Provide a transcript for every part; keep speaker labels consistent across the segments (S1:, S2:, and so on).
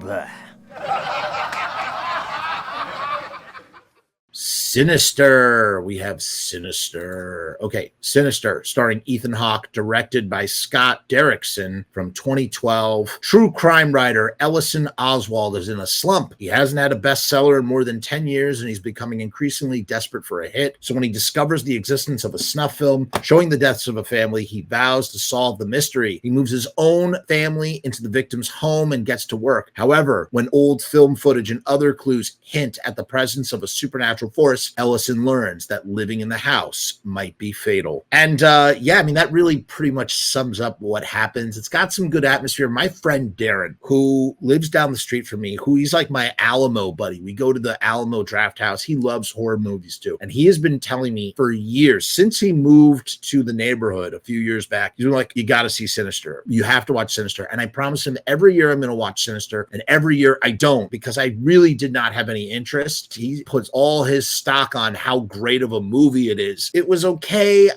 S1: Bleh. Sinister. We have Sinister. Okay, Sinister, starring Ethan Hawke, directed by Scott Derrickson from 2012. True crime writer Ellison Oswald is in a slump. He hasn't had a bestseller in more than 10 years, and he's becoming increasingly desperate for a hit. So when he discovers the existence of a snuff film showing the deaths of a family, he vows to solve the mystery. He moves his own family into the victim's home and gets to work. However, when old film footage and other clues hint at the presence of a supernatural force, Ellison learns that living in the house might be fatal. And yeah, I mean, that really pretty much sums up what happens. It's got some good atmosphere. My friend Darren, who lives down the street from me, he's like my Alamo buddy. We go to the Alamo Draft House. He loves horror movies too. And he has been telling me for years, since he moved to the neighborhood a few years back, he's been like, you got to see Sinister. You have to watch Sinister. And I promise him every year I'm going to watch Sinister. And every year I don't, because I really did not have any interest. He puts all his stock on how great of a movie it is. It was okay.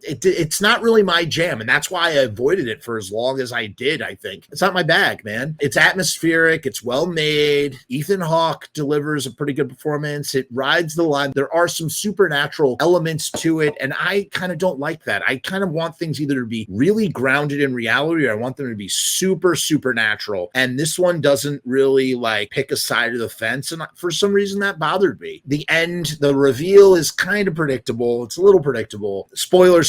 S1: It's not really my jam, and that's why I avoided it for as long as I did. I think it's not my bag, man. It's atmospheric. It's well made. Ethan Hawke delivers a pretty good performance. It rides the line. There are some supernatural elements to it, and I kind of don't like that. I kind of want things either to be really grounded in reality, or I want them to be super supernatural. And this one doesn't really like pick a side of the fence, and for some reason that bothered me. The end, the reveal is kind of predictable. It's a little predictable. Spoilers.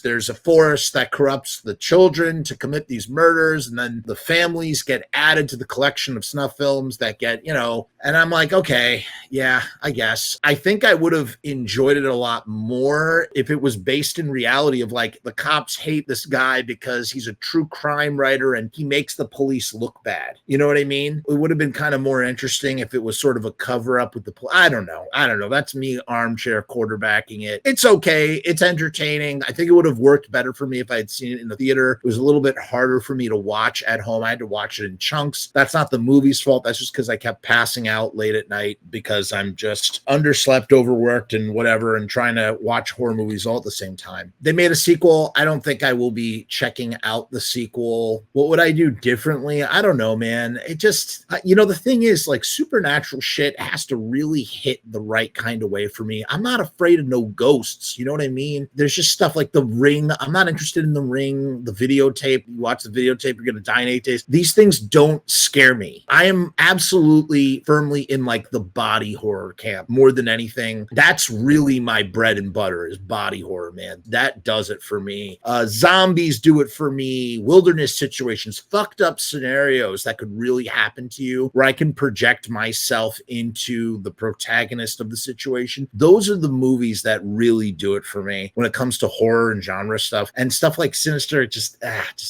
S1: There's a force that corrupts the children to commit these murders, and then the families get added to the collection of snuff films that get, and I'm like, okay, yeah, I guess. I think I would have enjoyed it a lot more if it was based in reality of like the cops hate this guy because he's a true crime writer and he makes the police look bad. You know what I mean? It would have been kind of more interesting if it was sort of a cover up with the I don't know. That's me armchair quarterbacking it. It's okay. It's entertaining. I think it would have worked better for me if I had seen it in the theater. It was a little bit harder for me to watch at home. I had to watch it in chunks. That's not the movie's fault. That's just because I kept passing out late at night because I'm just underslept, overworked, and whatever, and trying to watch horror movies all at the same time. They made a sequel. I don't think I will be checking out the sequel. What would I do differently? I don't know, man. It just, the thing is, like, supernatural shit has to really hit the right kind of way for me. I'm not afraid of no ghosts. You know what I mean? There's just stuff like The Ring. I'm not interested in The Ring, the videotape. You watch the videotape, you're going to die in 8 days. These things don't scare me. I am absolutely firmly in like the body horror camp more than anything. That's really my bread and butter is body horror, man. That does it for me. Zombies do it for me. Wilderness situations, fucked up scenarios that could really happen to you where I can project myself into the protagonist of the situation. Those are the movies that really do it for me when it comes to horror and genre stuff. And stuff like Sinister, it just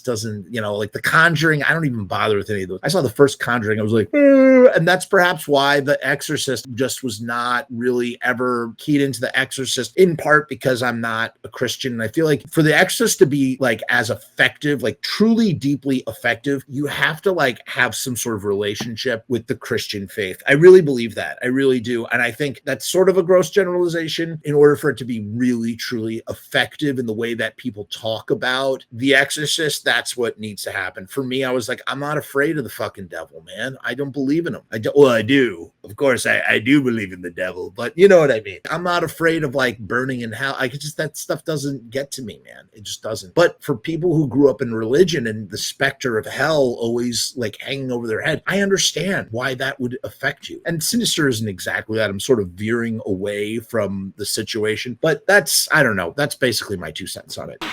S1: doesn't, like The Conjuring, I don't even bother with any of those. I saw the first Conjuring, I was like, and that's perhaps why The Exorcist just was not really ever keyed into The Exorcist, in part because I'm not a Christian. And I feel like for The Exorcist to be like as effective, like truly deeply effective, you have to like have some sort of relationship with the Christian faith. I really believe that. I really do. And I think that's sort of a gross generalization. In order for it to be really, truly effective in the way that people talk about The Exorcist, that's what needs to happen. For me, I was like, I'm not afraid of the fucking devil, man. I don't believe in him. I do. Of course, I do believe in the devil, but you know what I mean? I'm not afraid of like burning in hell. That stuff doesn't get to me, man. It just doesn't. But for people who grew up in religion and the specter of hell always like hanging over their head, I understand why that would affect you. And Sinister isn't exactly that. I'm sort of veering away from the situation, but I don't know. That's basically my 2 cents on it.